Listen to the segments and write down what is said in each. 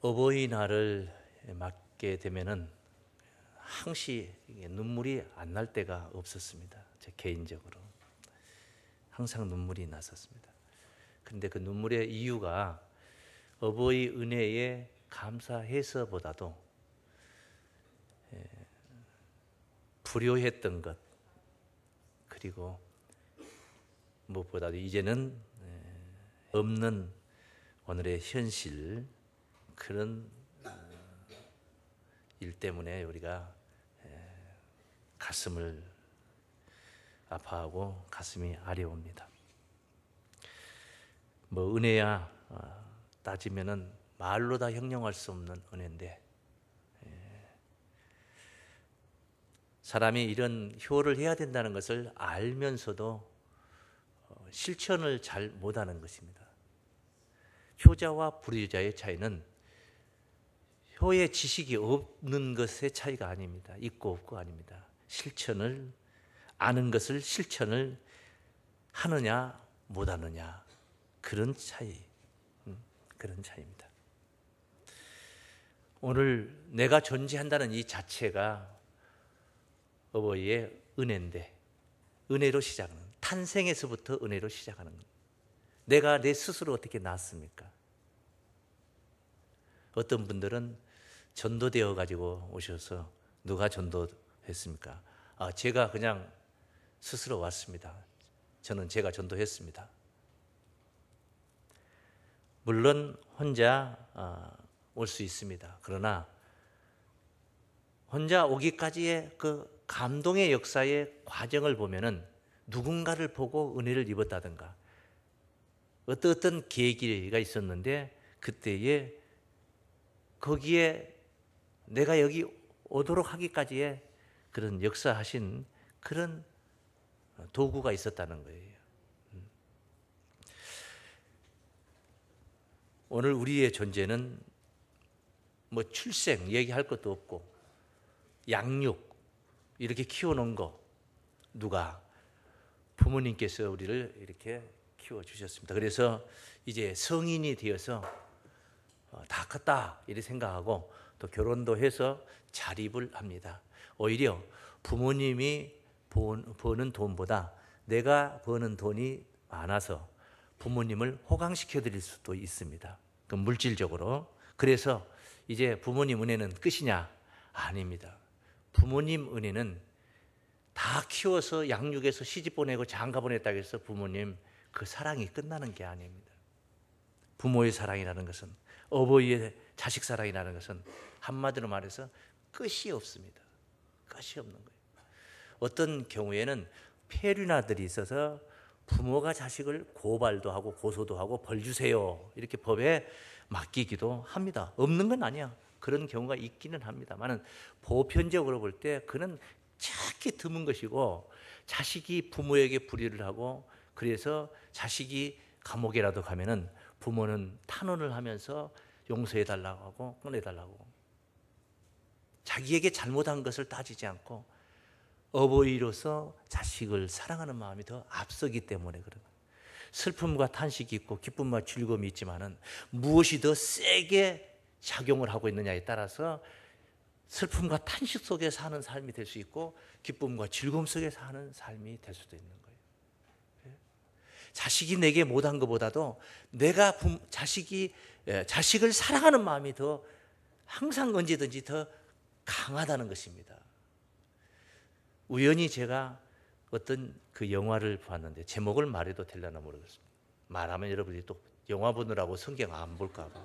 어버이날을 맞게 되면은 항시 눈물이 안 날 때가 없었습니다. 제 개인적으로 항상 눈물이 났었습니다. 그런데 그 눈물의 이유가 어버이 은혜에 감사해서보다도 불효했던 것, 그리고 무엇보다도 이제는 없는 오늘의 현실, 그런 일 때문에 우리가 가슴을 아파하고 가슴이 아려옵니다. 뭐 은혜야 따지면은 말로 다 형용할 수 없는 은혜인데, 사람이 이런 효를 해야 된다는 것을 알면서도 실천을 잘 못하는 것입니다. 효자와 불효자의 차이는 효의 지식이 없는 것의 차이가 아닙니다. 있고 없고 아닙니다. 실천을, 아는 것을 실천을 하느냐 못하느냐, 그런 차이, 그런 차이입니다. 오늘 내가 존재한다는 이 자체가 어버이의 은혜인데, 은혜로 시작하는, 탄생에서부터 은혜로 시작하는 것. 내가 내 스스로 어떻게 낳았습니까? 어떤 분들은 전도되어 가지고 오셔서, 누가 전도했습니까? 제가 그냥 스스로 왔습니다. 저는 제가 전도했습니다. 물론 혼자 올 수 있습니다. 그러나 혼자 오기까지의 그 감동의 역사의 과정을 보면은 누군가를 보고 은혜를 입었다든가 어떤 계기가 있었는데, 그때에 거기에 내가 여기 오도록 하기까지의 그런 역사하신 그런 도구가 있었다는 거예요. 오늘 우리의 존재는 뭐 출생 얘기할 것도 없고, 양육 이렇게 키워놓은 거, 누가? 부모님께서 우리를 이렇게 키워주셨습니다. 그래서 이제 성인이 되어서 다 컸다 이렇게 생각하고 또 결혼도 해서 자립을 합니다. 오히려 부모님이 버는 돈보다 내가 버는 돈이 많아서 부모님을 호강시켜 드릴 수도 있습니다. 그 물질적으로. 그래서 이제 부모님 은혜는 끝이냐? 아닙니다. 부모님 은혜는 다 키워서 양육해서 시집 보내고 장가 보냈다고 해서 부모님 그 사랑이 끝나는 게 아닙니다. 부모의 사랑이라는 것은, 어버이의 자식 사랑이라는 것은 한마디로 말해서 끝이 없습니다. 끝이 없는 거예요. 어떤 경우에는 폐륜아들이 있어서 부모가 자식을 고발도 하고 고소도 하고 벌 주세요 이렇게 법에 맡기기도 합니다. 없는 건 아니야. 그런 경우가 있기는 합니다만은 보편적으로 볼 때 그는 특히 드문 것이고, 자식이 부모에게 불의를 하고 그래서 자식이 감옥에라도 가면은 부모는 탄원을 하면서 용서해달라고 하고 꺼내달라고, 자기에게 잘못한 것을 따지지 않고 어버이로서 자식을 사랑하는 마음이 더 앞서기 때문에 그런 거예요. 슬픔과 탄식이 있고 기쁨과 즐거움이 있지만은 무엇이 더 세게 작용을 하고 있느냐에 따라서 슬픔과 탄식 속에 사는 삶이 될 수 있고 기쁨과 즐거움 속에 사는 삶이 될 수도 있는 거예요. 자식이 내게 못한 것보다도 내가 자식을 사랑하는 마음이 더 항상 언제든지 더 강하다는 것입니다. 우연히 제가 어떤 그 영화를 봤는데, 제목을 말해도 되려나 모르겠습니다. 말하면 여러분이 또 영화 보느라고 성경 안 볼까 봐.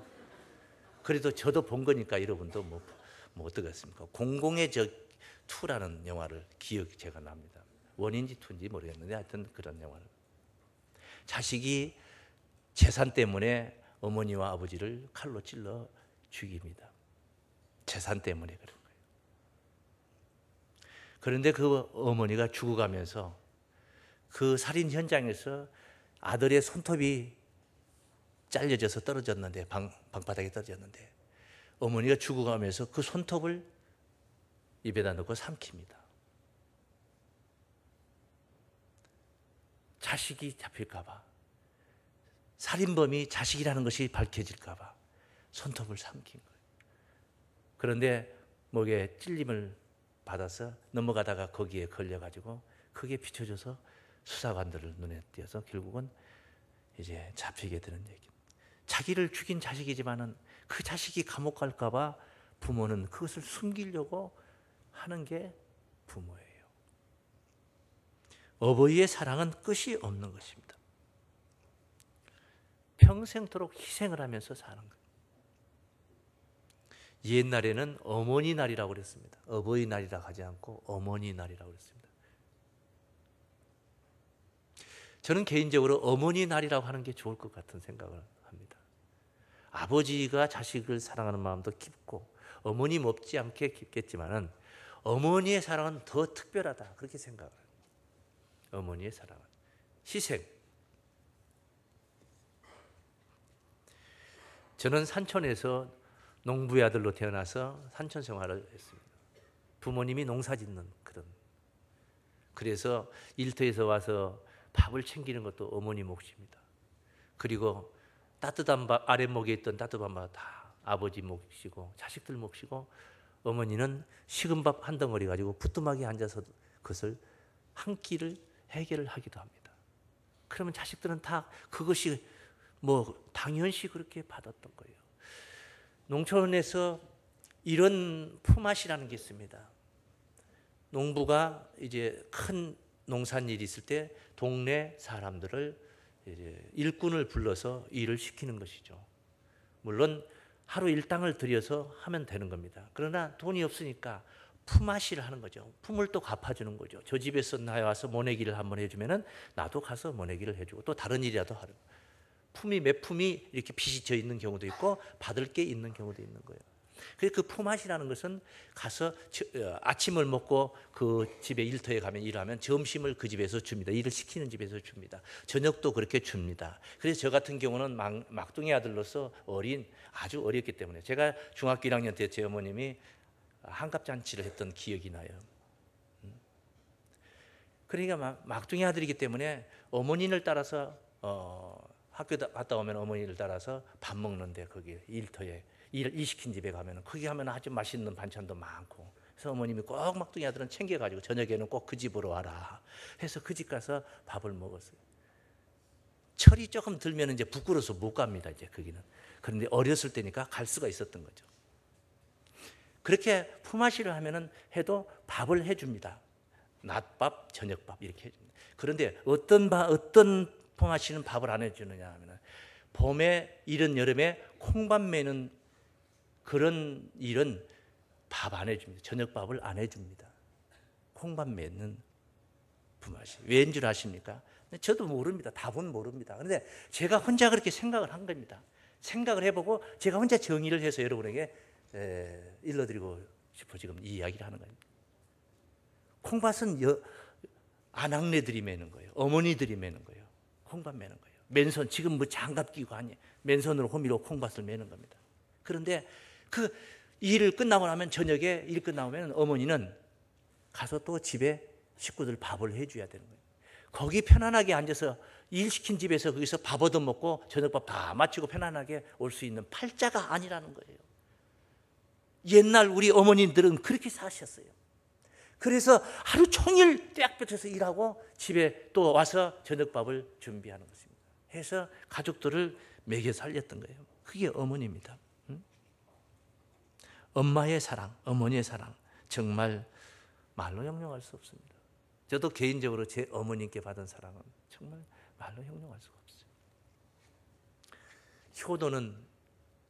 그래도 저도 본 거니까 여러분도 뭐 어떻겠습니까? 공공의 적 2라는 영화를 제가 납니다. 1인지 2인지 모르겠는데 하여튼 그런 영화를. 자식이 재산 때문에 어머니와 아버지를 칼로 찔러 죽입니다. 재산 때문에 그런 거예요. 그런데 그 어머니가 죽어가면서 그 살인 현장에서 아들의 손톱이 잘려져서 떨어졌는데, 방바닥에 떨어졌는데, 어머니가 죽어가면서 그 손톱을 입에다 넣고 삼킵니다. 자식이 잡힐까 봐, 살인범이 자식이라는 것이 밝혀질까 봐 손톱을 삼킨 거예요. 그런데 목에 찔림을 받아서 넘어가다가 거기에 걸려가지고 그게 비춰져서 수사관들을 눈에 띄어서 결국은 이제 잡히게 되는 얘기입니다. 자기를 죽인 자식이지만은 그 자식이 감옥 갈까봐 부모는 그것을 숨기려고 하는 게 부모예요. 어버이의 사랑은 끝이 없는 것입니다. 평생토록 희생을 하면서 사는 거예요. 옛날에는 어머니 날이라고 그랬습니다. 어버이날이라고 하지 않고 어머니 날이라고 그랬습니다. 저는 개인적으로 어머니 날이라고 하는 게 좋을 것 같은 생각을 합니다. 아버지가 자식을 사랑하는 마음도 깊고 어머니 못지않게 깊겠지만은 어머니의 사랑은 더 특별하다 그렇게 생각을 해요. 어머니의 사랑은 희생. 저는 산촌에서 농부의 아들로 태어나서 산촌 생활을 했습니다. 부모님이 농사짓는 그런. 그래서 일터에서 와서 밥을 챙기는 것도 어머니 몫입니다. 그리고 따뜻한 밥, 아랫목에 있던 따뜻한 밥 다 아버지 몫이고 자식들 몫이고 어머니는 식은 밥 한 덩어리 가지고 부뚜막에 앉아서 그것을 한 끼를 해결을 하기도 합니다. 그러면 자식들은 다 그것이 뭐 당연시 그렇게 받았던 거예요. 농촌에서 이런 품앗이라는 게 있습니다. 농부가 이제 큰 농산일이 있을 때 동네 사람들을 이제 일꾼을 불러서 일을 시키는 것이죠. 물론 하루 일당을 들여서 하면 되는 겁니다. 그러나 돈이 없으니까 품앗이를 하는 거죠. 품을 또 갚아주는 거죠. 저 집에서 나와서 모내기를 한번 해주면은 나도 가서 모내기를 해주고 또 다른 일이라도 하는. 품이 몇 품이 이렇게 빚이 져 있는 경우도 있고 받을 게 있는 경우도 있는 거예요. 그래서 그 품앗이라는 것은 가서 아침을 먹고 그 집에 일터에 가면 일하면 점심을 그 집에서 줍니다. 일을 시키는 집에서 줍니다. 저녁도 그렇게 줍니다. 그래서 저 같은 경우는 막둥이 아들로서 아주 어렸기 때문에 제가 중학교 1학년 때 제 어머님이 한갑잔치를 했던 기억이 나요. 그러니까 막둥이 아들이기 때문에 어머니를 따라서 학교 갔다 오면 어머니를 따라서 밥 먹는데 거기 일터에 일 시킨 집에 가면 거기 가면 아주 맛있는 반찬도 많고 그래서 어머님이 꼭 막둥이 아들은 챙겨가지고 저녁에는 꼭 그 집으로 와라 해서 그 집 가서 밥을 먹었어요. 철이 조금 들면 이제 부끄러워서 못 갑니다. 이제 거기는. 그런데 어렸을 때니까 갈 수가 있었던 거죠. 그렇게 품앗이를 하면은 해도 밥을 해줍니다. 낮밥, 저녁밥 이렇게 해줍니다. 그런데 어떤 품앗이는 밥을 안 해주느냐 하면은 봄에 이른 여름에 콩밥 매는 그런 일은 밥 안 해줍니다. 저녁밥을 안 해줍니다. 콩밥 매는 품앗이. 왜인 줄 아십니까? 저도 모릅니다. 답은 모릅니다. 그런데 제가 혼자 그렇게 생각을 한 겁니다. 생각을 해보고 제가 혼자 정의를 해서 여러분에게 일러드리고 싶어 지금 이 이야기를 하는 겁니다. 콩밭은 아낙네들이 매는 거예요. 어머니들이 매는 거예요. 콩밭 매는 거예요. 맨손 지금 뭐 장갑 끼고 아니 맨손으로 호미로 콩밭을 매는 겁니다. 그런데 그 일을 끝나고 나면 저녁에 일 끝나면 어머니는 가서 또 집에 식구들 밥을 해줘야 되는 거예요. 거기 편안하게 앉아서 일 시킨 집에서 거기서 밥 얻어 먹고 저녁밥 다 마치고 편안하게 올 수 있는 팔자가 아니라는 거예요. 옛날 우리 어머님들은 그렇게 사셨어요. 그래서 하루 종일 떼약 볕에서 일하고 집에 또 와서 저녁밥을 준비하는 것입니다. 해서 가족들을 먹여 살렸던 거예요. 그게 어머니입니다. 엄마의 사랑, 어머니의 사랑 정말 말로 형용할 수 없습니다. 저도 개인적으로 제 어머님께 받은 사랑은 정말 말로 형용할 수가 없어요. 효도는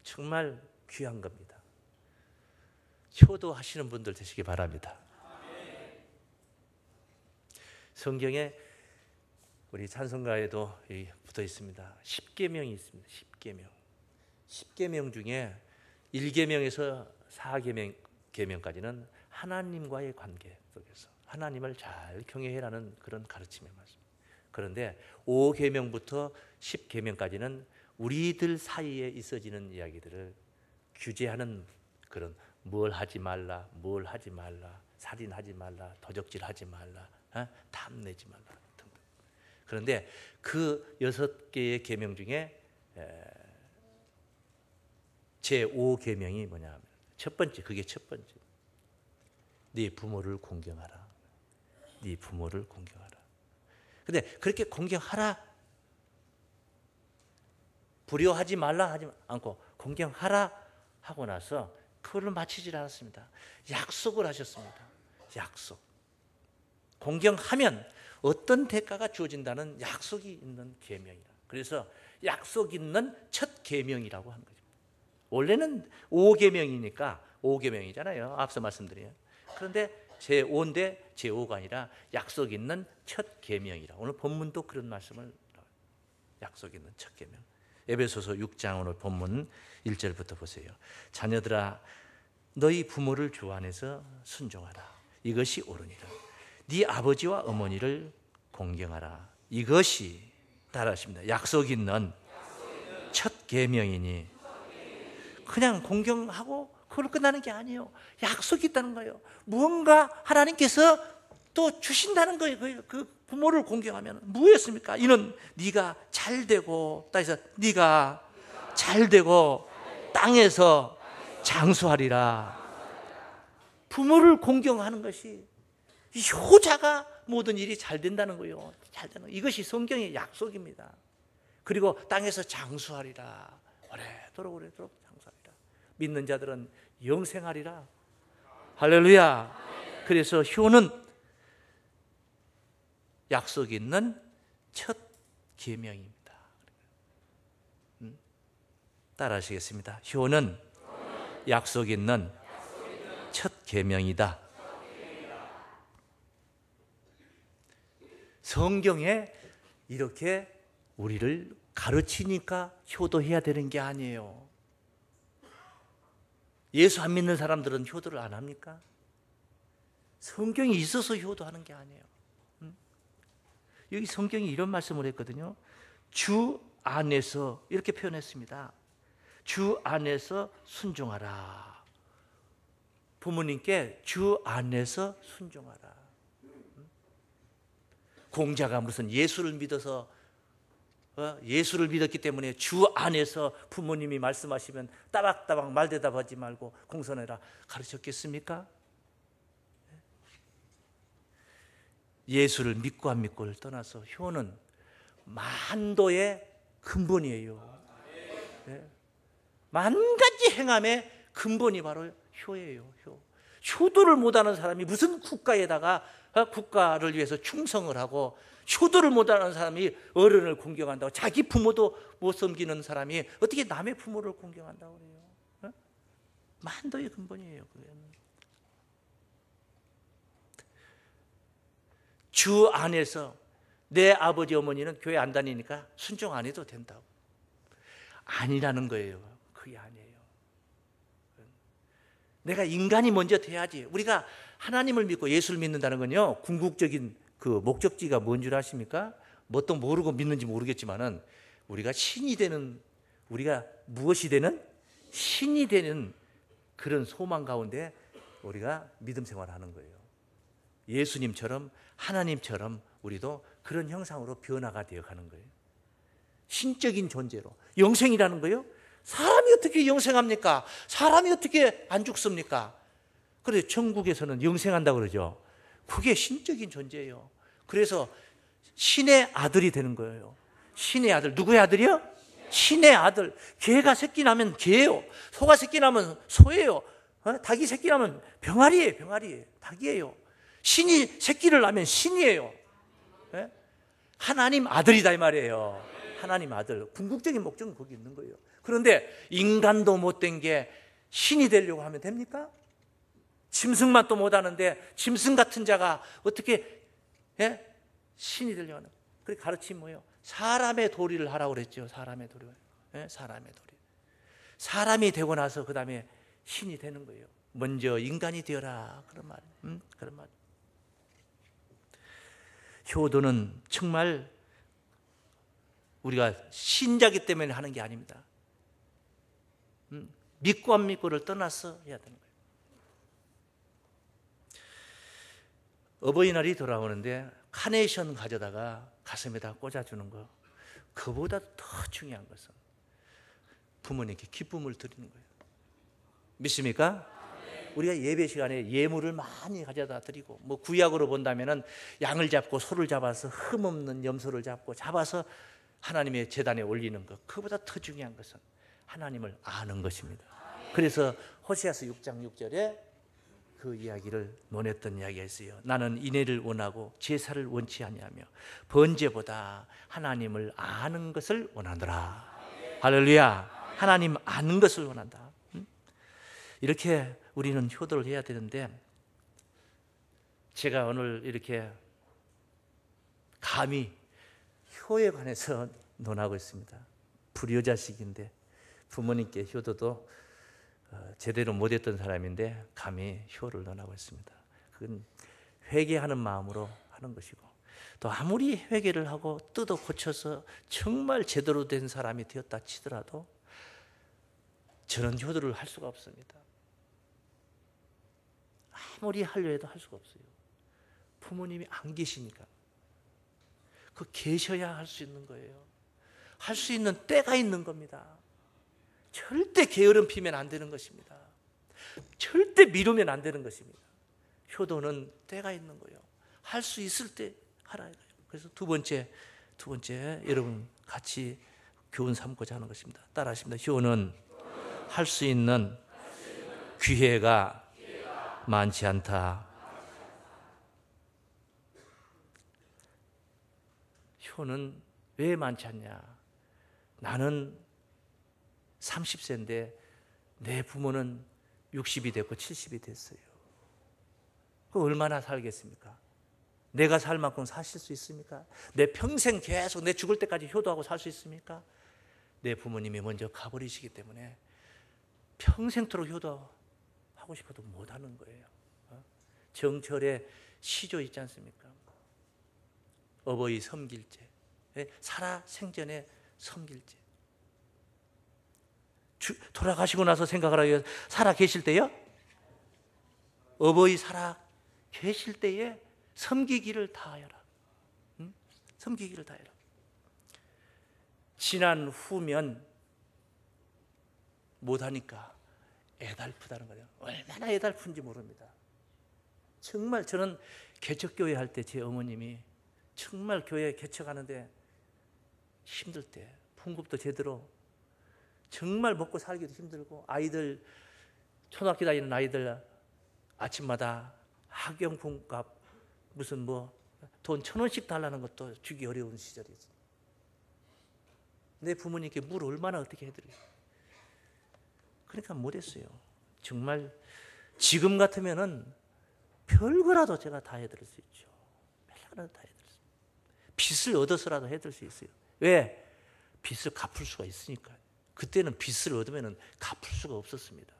정말 귀한 겁니다. 효도하시는 분들 되시기 바랍니다. 성경에 우리 찬송가에도 붙어 있습니다. 10계명이 있습니다. 10계명. 10계명 중에 1계명에서 4계명까지는 하나님과의 관계 속에서 하나님을 잘 경외해라는 그런 가르침의 말씀. 그런데 5계명부터 10계명까지는 우리들 사이에 있어지는 이야기들을 규제하는 그런 뭘 하지 말라, 뭘 하지 말라, 살인하지 말라, 도적질하지 말라, 탐내지 말라 등등. 그런데 그 6개의 계명 중에 제5계명이 뭐냐 하면 첫 번째, 그게 첫 번째. 네 부모를 공경하라. 네 부모를 공경하라. 근데 그렇게 공경하라, 불효하지 말라 하지 않고 공경하라 하고 나서 그걸로 마치질 않았습니다. 약속을 하셨습니다. 약속. 공경하면 어떤 대가가 주어진다는 약속이 있는 계명이라. 그래서 약속 있는 첫 계명이라고 하는 거죠. 원래는 5계명이니까 5계명이잖아요. 앞서 말씀드린. 그런데 제5인데 제5가 아니라 약속 있는 첫 계명이라. 오늘 본문도 그런 말씀을, 약속 있는 첫 계명. 에베소서 6장 오늘 본문 1절부터 보세요. 자녀들아 너희 부모를 주 안에서 순종하라. 이것이 옳으니라. 네 아버지와 어머니를 공경하라. 이것이 따라하십니다. 약속 있는 첫 계명이니. 그냥 공경하고 그걸로 끝나는 게 아니에요. 약속이 있다는 거예요. 무언가 하나님께서 또 주신다는 거예요. 그 부모를 공경하면 무엇이었습니까? 이는 네가 잘되고, 따라서 네가 잘되고 땅에서 장수하리라. 부모를 공경하는 것이 효자가 모든 일이 잘 된다는 거예요. 잘 되는 거. 이것이 성경의 약속입니다. 그리고 땅에서 장수하리라. 오래도록 장수하리라. 믿는 자들은 영생하리라. 할렐루야. 그래서 효는 약속 있는 첫 계명입니다. 따라 하시겠습니다. 효는 약속 있는 첫 계명이다. 성경에 이렇게 우리를 가르치니까 효도해야 되는 게 아니에요. 예수 안 믿는 사람들은 효도를 안 합니까? 성경이 있어서 효도하는 게 아니에요. 여기 성경이 이런 말씀을 했거든요. 주 안에서, 이렇게 표현했습니다. 주 안에서 순종하라. 부모님께 주 안에서 순종하라. 공자가 무슨 예수를 믿어서, 예수를 믿었기 때문에 주 안에서 부모님이 말씀하시면 따박따박 말대답하지 말고 공손해라 가르쳤겠습니까? 예수를 믿고 안 믿고를 떠나서 효는 만도의 근본이에요. 만 가지 행함의 근본이 바로 효예요. 효도를 못하는 사람이 무슨 국가에다가 국가를 위해서 충성을 하고, 효도를 못하는 사람이 어른을 공경한다고, 자기 부모도 못 섬기는 사람이 어떻게 남의 부모를 공경한다고 그래요? 만도의 근본이에요. 주 안에서 내 아버지 어머니는 교회 안 다니니까 순종 안 해도 된다고. 아니라는 거예요. 그게 아니에요. 내가 인간이 먼저 돼야지. 우리가 하나님을 믿고 예수를 믿는다는 건요, 궁극적인 그 목적지가 뭔 줄 아십니까? 뭣도 모르고 믿는지 모르겠지만은 우리가 신이 되는, 우리가 무엇이 되는? 신이 되는 그런 소망 가운데 우리가 믿음 생활하는 거예요. 예수님처럼, 하나님처럼 우리도 그런 형상으로 변화가 되어 가는 거예요. 신적인 존재로. 영생이라는 거예요. 사람이 어떻게 영생합니까? 사람이 어떻게 안 죽습니까? 그래서 천국에서는 영생한다고 그러죠. 그게 신적인 존재예요. 그래서 신의 아들이 되는 거예요. 신의 아들. 누구의 아들이요? 신의 아들. 개가 새끼 나면 개예요. 소가 새끼 나면 소예요. 닭이 새끼 나면 병아리예요. 병아리. 닭이에요. 신이 새끼를 낳으면 신이에요. 하나님 아들이다 이 말이에요. 하나님 아들. 궁극적인 목적은 거기 있는 거예요. 그런데 인간도 못된 게 신이 되려고 하면 됩니까? 짐승만 또 못하는데 짐승 같은 자가 어떻게 신이 되려고 하는? 그 가르침이 뭐예요? 사람의 도리를 하라고 그랬죠. 사람의 도리. 사람의 도리. 사람이 되고 나서 그 다음에 신이 되는 거예요. 먼저 인간이 되어라. 그런 말. 그런 말. 효도는 정말 우리가 신자기 때문에 하는 게 아닙니다. 믿고 안 믿고를 떠나서 해야 되는 거예요. 어버이날이 돌아오는데 카네이션 가져다가 가슴에다 꽂아주는 거, 그보다 더 중요한 것은 부모님께 기쁨을 드리는 거예요. 믿습니까? 우리가 예배 시간에 예물을 많이 가져다 드리고, 뭐 구약으로 본다면은 양을 잡고 소를 잡아서 흠없는 염소를 잡아서 하나님의 제단에 올리는 것, 그보다 더 중요한 것은 하나님을 아는 것입니다. 그래서 호세아서 6장 6절에 그 이야기를 논했던 이야기가 있어요. 나는 인애를 원하고 제사를 원치 아니하며 번제보다 하나님을 아는 것을 원하노라. 할렐루야. 하나님 아는 것을 원한다. 이렇게 우리는 효도를 해야 되는데, 제가 오늘 이렇게 감히 효에 관해서 논하고 있습니다. 불효자식인데 부모님께 효도도 제대로 못했던 사람인데 감히 효를 논하고 있습니다. 그건 회개하는 마음으로 하는 것이고, 또 아무리 회개를 하고 뜯어 고쳐서 정말 제대로 된 사람이 되었다 치더라도 저는 효도를 할 수가 없습니다. 아무리 하려 해도 할 수가 없어요. 부모님이 안 계시니까. 그 계셔야 할 수 있는 거예요. 할 수 있는 때가 있는 겁니다. 절대 게으름 피면 안 되는 것입니다. 절대 미루면 안 되는 것입니다. 효도는 때가 있는 거예요. 할 수 있을 때 하라. 그래서 두 번째 여러분 같이 교훈 삼고자 하는 것입니다. 따라하십니다. 효는 할 수 있는 기회가 많지 않다. 효는 왜 많지 않냐? 나는 30세인데 내 부모는 60이 됐고 70이 됐어요. 그 얼마나 살겠습니까? 내가 살 만큼 사실 수 있습니까? 내 평생 계속 내 죽을 때까지 효도하고 살 수 있습니까? 내 부모님이 먼저 가버리시기 때문에 평생토록 효도하고 싶어도 못하는 거예요. 정철의 시조 있지 않습니까? 어버이 섬길제, 살아 생전에 섬길제. 돌아가시고 나서 생각하라. 살아 계실 때요? 어버이 살아 계실 때에 섬기기를 다하여라. 섬기기를 다하여라. 지난 후면 못하니까 애달프다는 거예요. 얼마나 애달픈지 모릅니다. 정말 저는 개척교회 할 때 제 어머님이 정말 교회 개척하는데 힘들 때, 풍급도 제대로 정말 먹고 살기도 힘들고, 아이들 초등학교 다니는 아이들 아침마다 학용품값 무슨 뭐 돈 1,000원씩 달라는 것도 주기 어려운 시절이지. 내 부모님께 물 얼마나 어떻게 해드려요. 그러니까 못했어요. 정말 지금 같으면은 별거라도 제가 다 해드릴 수 있죠. 별거라도 다 해드릴 수 있어요. 빚을 얻어서라도 해드릴 수 있어요. 왜? 빚을 갚을 수가 있으니까요. 그때는 빚을 얻으면 갚을 수가 없었습니다.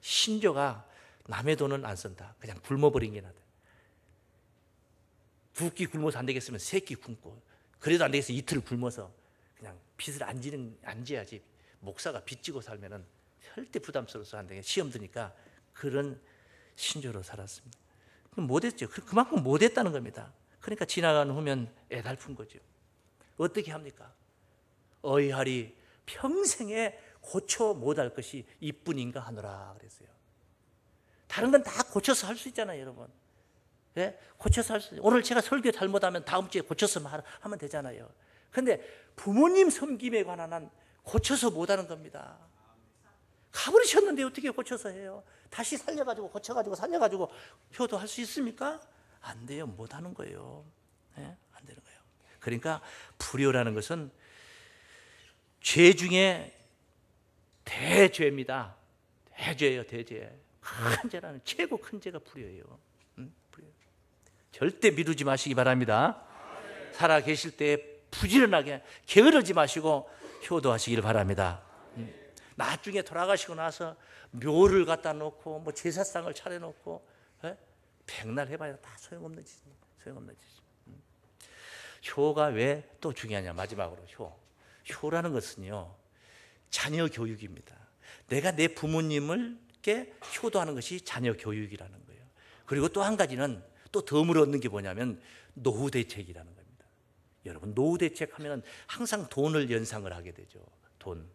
신조가 남의 돈은 안 쓴다. 그냥 굶어버린 게 나다. 두 끼 굶어서 안 되겠으면 3끼 굶고, 그래도 안 되겠으면 이틀 굶어서 그냥 빚을 안 지야지. 목사가 빚 지고 살면은 절대 부담스러워서 안 되게 시험 드니까 그런 신조로 살았습니다. 못했죠. 그만큼 못했다는 겁니다. 그러니까 지나가는 후면 애달픈 거죠. 어떻게 합니까? 어이하리 평생에 고쳐 못할 것이 이뿐인가 하노라 그랬어요. 다른 건 다 고쳐서 할 수 있잖아요, 여러분. 예? 고쳐서 할 수 있어요. 오늘 제가 설교 잘못하면 다음 주에 고쳐서 하면 되잖아요. 그런데 부모님 섬김에 관한 한 고쳐서 못하는 겁니다. 가버리셨는데 어떻게 고쳐서 해요? 다시 살려가지고 고쳐가지고 살려가지고 효도할 수 있습니까? 안 돼요. 못하는 거예요. 네? 안 되는 거예요. 그러니까 불효라는 것은 죄 중에 대죄입니다. 대죄예요. 대죄. 큰 죄라는, 최고 큰 죄가 불효예요. 불효. 절대 미루지 마시기 바랍니다. 살아 계실 때 부지런하게 게으르지 마시고 효도하시기를 바랍니다. 나중에 돌아가시고 나서 묘를 갖다 놓고 뭐 제사상을 차려놓고 백날 해봐야 다 소용없는 짓입니다. 소용없는 짓입니다. 효가 왜 또 중요하냐? 마지막으로 효라는 것은요, 자녀 교육입니다. 내가 내 부모님을께 효도하는 것이 자녀 교육이라는 거예요. 그리고 또 한 가지는 또 덤을 얻는 게 뭐냐면 노후 대책이라는 겁니다. 여러분, 노후 대책하면 항상 돈을 연상을 하게 되죠. 돈.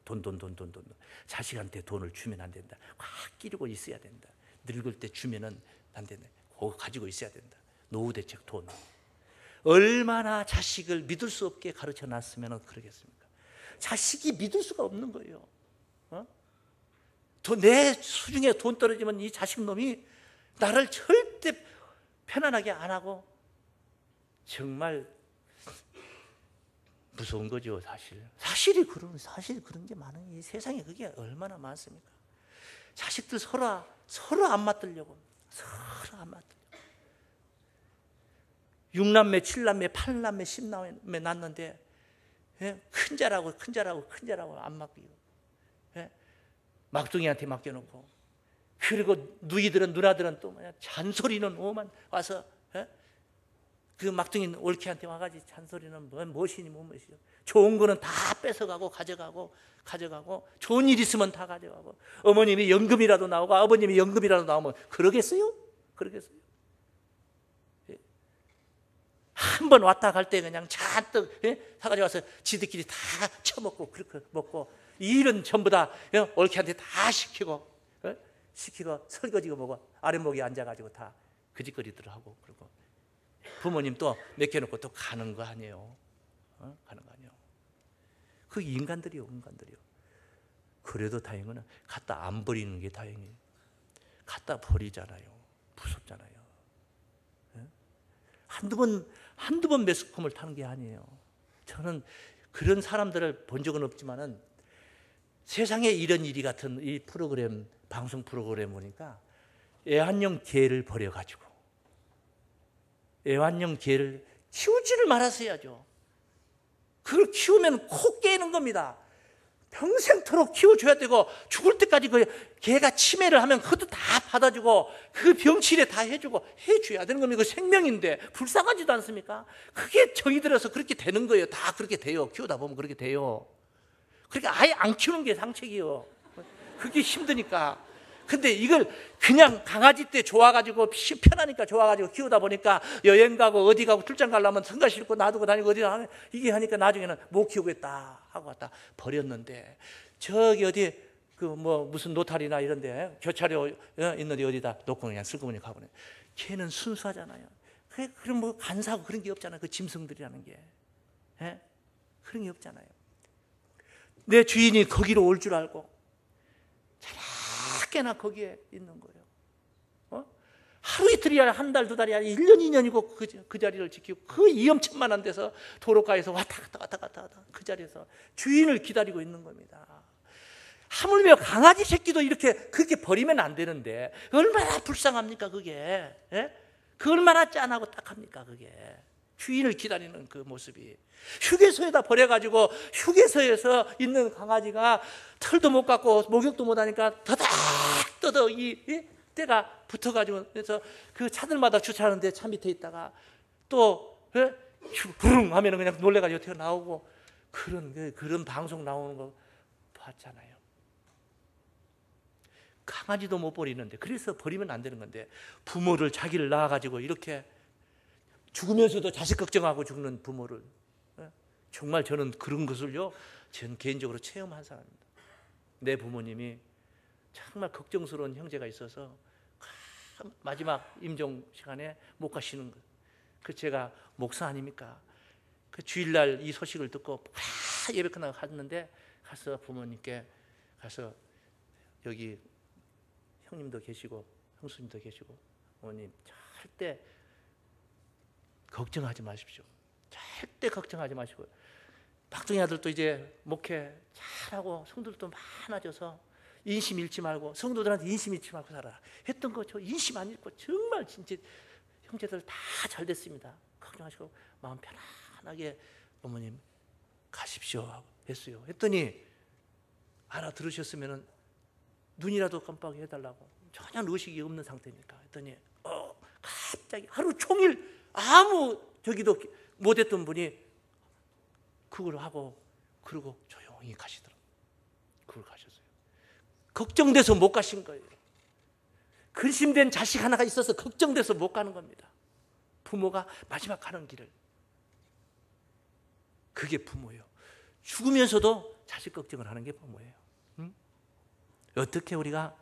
자식한테 돈을 주면 안 된다. 확 끼르고 있어야 된다. 늙을 때 주면은 안 된다. 그거 가지고 있어야 된다. 노후 대책 돈. 얼마나 자식을 믿을 수 없게 가르쳐 놨으면 그러겠습니까? 자식이 믿을 수가 없는 거예요. 내 수중에 돈 떨어지면 이 자식 놈이 나를 절대 편안하게 안 하고 정말 무서운 거죠, 사실. 사실 그런 게 많은 이 세상에 그게 얼마나 많습니까? 자식들 서로 안 맞들려고. 서로 안 맞들려고. 6남매, 7남매, 8남매, 10남매 낳는데 큰 자라고 안 맡기고 막둥이한테 맡겨놓고 그리고 누나들은 또 뭐냐 잔소리는 오만 와서 그 막둥이 올케한테 와가지고 잔소리는 무엇이니 무엇이죠. 좋은 거는 다 뺏어가고 가져가고 좋은 일 있으면 다 가져가고 어머님이 연금이라도 나오고 아버님이 연금이라도 나오면 그러겠어요? 한 번 왔다 갈 때 그냥 잔뜩 사가지고 와서 지들끼리 다 처먹고 그렇게 먹고 이 일은 전부 다 올케한테 다 시키고 설거지고 뭐고 아랫목에 앉아가지고 다 그짓거리들 하고 그리고 부모님 또 맡겨놓고 또 가는 거 아니에요. 가는 거 아니에요. 그 인간들이요. 그래도 다행인 거는 갖다 안 버리는 게 다행이에요. 갖다 버리잖아요. 무섭잖아요. 한두 번 매스컴을 타는 게 아니에요. 저는 그런 사람들을 본 적은 없지만은 세상에 이런 일이 같은 이 프로그램, 방송 프로그램 보니까 애완용 개를 버려가지고 애완용 개를 키우지를 말았어야죠. 그걸 키우면 코 깨는 겁니다. 평생토록 키워줘야 되고 죽을 때까지 그 개가 치매를 하면 그것도 다 받아주고 그 병치레 다 해주고 해줘야 되는 겁니다. 그 생명인데 불쌍하지도 않습니까? 그게 정이 들어서 그렇게 되는 거예요. 다 그렇게 돼요. 키우다 보면 그렇게 돼요. 그러니까 아예 안 키우는 게 상책이에요. 그게 힘드니까. 근데 이걸 그냥 강아지 때 좋아가지고 편하니까 좋아가지고 키우다 보니까 여행 가고 어디 가고 출장 가려면 성가 싣고 놔두고 다니고 어디 하면 이게 하니까 나중에는 못 키우겠다 하고 갖다 버렸는데 저기 어디 그 뭐 무슨 노탈이나 이런데 교차로 있는데 어디다 놓고 그냥 슬그머니 가보네. 걔는 순수하잖아요. 그럼 뭐 간사하고 그런 게 없잖아요. 그 짐승들이라는 게 그런 게 없잖아요. 내 주인이 거기로 올 줄 알고 꽤나 거기에 있는 거예요. 하루 이틀이 아니라 한 달, 두 달이 아니라 1년, 2년이고 그 자리를 지키고 그 위험천만한 데서 도로가에서 왔다 갔다 그 자리에서 주인을 기다리고 있는 겁니다. 하물며 강아지 새끼도 그렇게 버리면 안 되는데 얼마나 불쌍합니까 그게. 그 얼마나 짠하고 딱합니까 그게. 주인을 기다리는 그 모습이. 휴게소에다 버려가지고 휴게소에서 있는 강아지가 털도 못 깎고 목욕도 못 하니까 더덕 이 때가 붙어가지고 그래서 그 차들마다 주차하는데 차 밑에 있다가 또 부릉 하면은 그냥 놀래가지고 튀어나오고 그런 방송 나오는 거 봤잖아요. 강아지도 못 버리는데 그래서 버리면 안 되는 건데 부모를 자기를 낳아가지고 이렇게 죽으면서도 자식 걱정하고 죽는 부모를 정말 저는 그런 것을요 전 개인적으로 체험한 사람입니다. 내 부모님이 정말 걱정스러운 형제가 있어서 마지막 임종 시간에 못 가시는 것. 그 제가 목사 아닙니까? 그 주일날 이 소식을 듣고 예배 끝나고 갔는데 가서 부모님께 가서 여기 형님도 계시고 형수님도 계시고 어머님 절대 걱정하지 마십시오. 절대 걱정하지 마시고 박정희 아들도 이제 목회 잘하고 성도들도 많아져서 인심 잃지 말고 성도들한테 인심 잃지 말고 살아라 했던 거 저 인심 안 잃고 정말 진짜 형제들 다 잘 됐습니다. 걱정하시고 마음 편안하게 어머님 가십시오 했어요. 했더니 알아들으셨으면 눈이라도 깜빡이 해달라고. 전혀 의식이 없는 상태니까 했더니 갑자기 하루 종일 아무 저기도 못했던 분이 그걸 하고 그러고 조용히 가시더라고요. 그걸 가셨어요. 걱정돼서 못 가신 거예요. 근심된 자식 하나가 있어서 걱정돼서 못 가는 겁니다. 부모가 마지막 가는 길을. 그게 부모예요. 죽으면서도 자식 걱정을 하는 게 부모예요. 응? 어떻게 우리가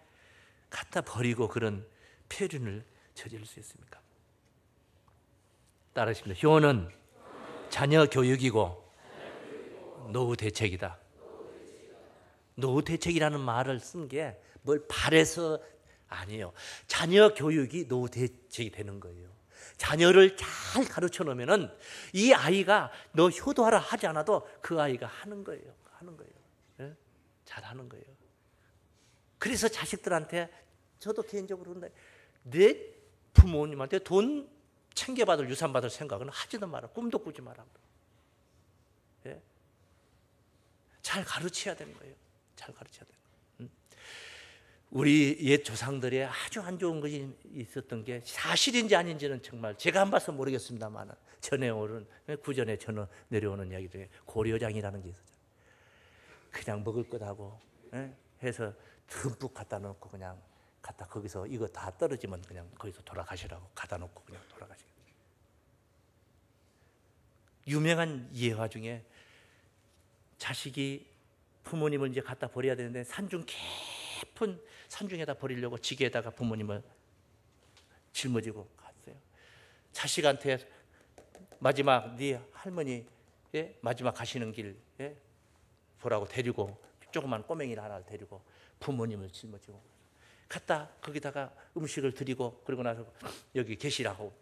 갖다 버리고 그런 폐륜을 저지를 수 있습니까? 따르십니다. 효는 자녀 교육이고 노후 대책이다. 노후 대책이라는 말을 쓴 게 뭘 바래서 아니에요. 자녀 교육이 노후 대책이 되는 거예요. 자녀를 잘 가르쳐 놓으면은 이 아이가 너 효도하라 하지 않아도 그 아이가 하는 거예요. 하는 거예요. 예? 잘 하는 거예요. 그래서 자식들한테 저도 개인적으로 내 부모님한테 돈 챙겨받을 유산 받을 생각은 하지도 마라. 꿈도 꾸지 마라. 예? 잘 가르쳐야 되는 거예요. 잘 가르쳐야 되는 거예요. 우리 옛 조상들의 아주 안 좋은 것이 있었던 게 사실인지 아닌지는 정말 제가 안 봐서 모르겠습니다만 전해오는 구전에 전해 내려오는 이야기 중에 고려장이라는 게 있었죠. 그냥 먹을 것 하고 해서 듬뿍 갖다 놓고 그냥 갖다 거기서 이거 다 떨어지면 그냥 거기서 돌아가시라고 갖다 놓고 그냥 돌아가시고. 유명한 예화 중에 자식이 부모님을 이제 갖다 버려야 되는데 산중 깊은 산중에다 버리려고 지게에다가 부모님을 짊어지고 갔어요. 자식한테 마지막 네 할머니 마지막 가시는 길 보라고 데리고 조그만 꼬맹이를 하나를 데리고 부모님을 짊어지고 갔다 거기다가 음식을 드리고 그러고 나서 여기 계시라고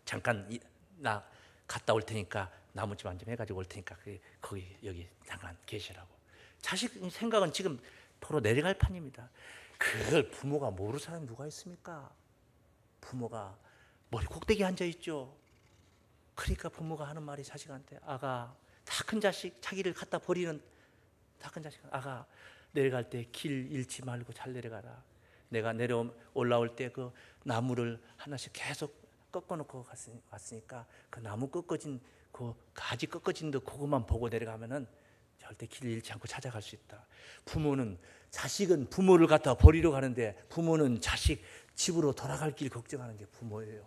잠깐 나 갔다 올 테니까 나무집 좀 해가지고 올 테니까 거기 여기 잠깐 계시라고. 자식 생각은 지금 도로 내려갈 판입니다. 그걸 부모가 모르는 사람이 누가 있습니까? 부모가 머리 꼭대기에 앉아있죠. 그러니까 부모가 하는 말이 자식한테 아가, 다 큰 자식 자기를 갖다 버리는 다 큰 자식 아가 내려갈 때 길 잃지 말고 잘 내려가라. 내가 올라올 때 그 나무를 하나씩 계속 꺾어놓고 갔으니까 그 나무 꺾어진 그 가지 꺾어진 데 그것만 보고 내려가면은 절대 길 잃지 않고 찾아갈 수 있다. 부모는 자식은 부모를 갖다 버리러 가는데 부모는 자식 집으로 돌아갈 길 걱정하는 게 부모예요.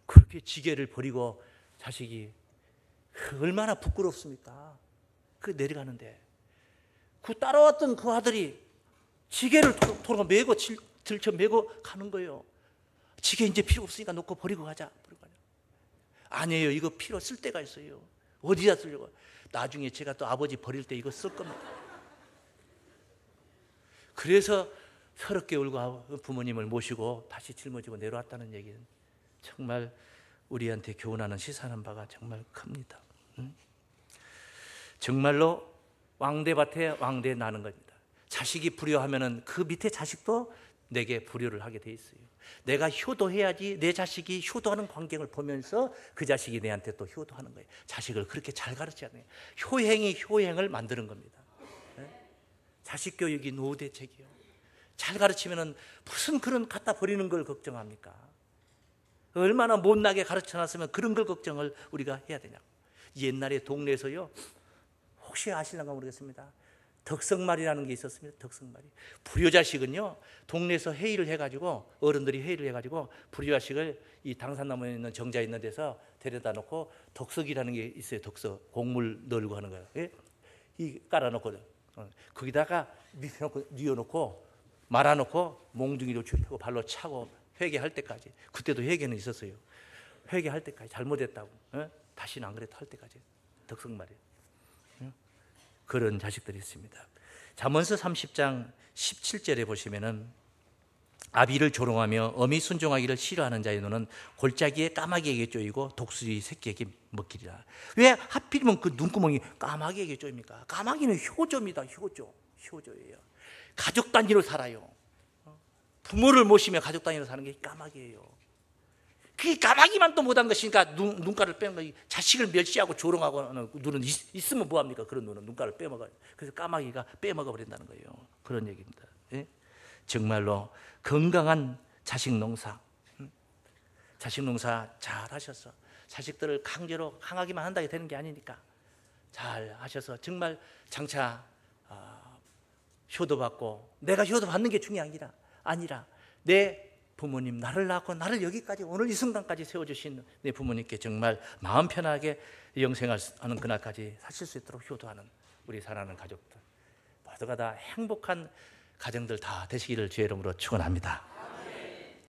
그렇게 지게를 버리고 자식이 얼마나 부끄럽습니까? 그 내려가는데 그 따라왔던 그 아들이 지게를 도로 메고 들쳐 메고 가는 거예요. 지게 이제 필요 없으니까 놓고 버리고 가자. 아니에요. 이거 필요 쓸 때가 있어요. 어디다 쓰려고? 나중에 제가 또 아버지 버릴 때 이거 쓸 겁니다. 그래서 서럽게 울고 부모님을 모시고 다시 짊어지고 내려왔다는 얘기는 정말 우리한테 교훈하는 시사하는 바가 정말 큽니다. 정말로 왕대밭에 왕대 나는 겁니다. 자식이 불효하면은 그 밑에 자식도 내게 불효를 하게 돼 있어요. 내가 효도해야지 내 자식이 효도하는 광경을 보면서 그 자식이 내한테 또 효도하는 거예요. 자식을 그렇게 잘 가르쳐야 돼요. 효행이 효행을 만드는 겁니다. 자식 교육이 노후 대책이요. 잘 가르치면은 무슨 그런 갖다 버리는 걸 걱정합니까? 얼마나 못나게 가르쳐놨으면 그런 걸 걱정을 우리가 해야 되냐고. 옛날에 동네에서요, 혹시 아실런가 모르겠습니다. 덕성말이라는 게 있었습니다. 덕성말이. 불효자식은요, 동네에서 회의를 해가지고 어른들이 회의를 해가지고 불효자식을 이 당산나무에 있는 정자 있는 데서 데려다 놓고 덕석이라는 게 있어요. 덕석 곡물 널고 하는 거예요. 예? 이 깔아놓고 거기다가 뉘어놓고 말아놓고 몽둥이로 펴고 발로 차고 회개할 때까지. 그때도 회개는 있었어요. 회개할 때까지 잘못했다고 다시는 안 그랬다 할 때까지. 덕성말이에요. 그런 자식들이 있습니다. 잠언서 30장 17절에 보시면은 아비를 조롱하며 어미 순종하기를 싫어하는 자의 눈은 골짜기에 까마귀에게 쪼이고 독수리 새끼에게 먹히리라. 왜 하필이면 그 눈구멍이 까마귀에게 쪼입니까? 까마귀는 효조입니다. 효조예요. 가족 단위로 살아요. 부모를 모시며 가족 단위로 사는 게 까마귀예요. 그게 까마귀만 또 못한 것이니까 눈가를 빼는 거예요. 자식을 멸시하고 조롱하고 하는 눈은 있으면 뭐합니까? 그런 눈은 눈가를 빼먹어요. 그래서 까마귀가 빼먹어 버린다는 거예요. 그런 얘기입니다. 예? 정말로 건강한 자식 농사, 자식 농사 잘 하셔서 자식들을 강제로 강하기만 한다고 되는 게 아니니까 잘 하셔서 정말 장차 효도받고, 내가 효도받는 게 중요한 게 아니라 내 부모님, 나를 낳고 나를 여기까지 오늘 이 순간까지 세워주신 내 부모님께 정말 마음 편하게 영생하는 그날까지 사실 수 있도록 효도하는 우리 사랑하는 가족들 모두가 다 행복한 가정들 다 되시기를 주의 이름으로 축원합니다.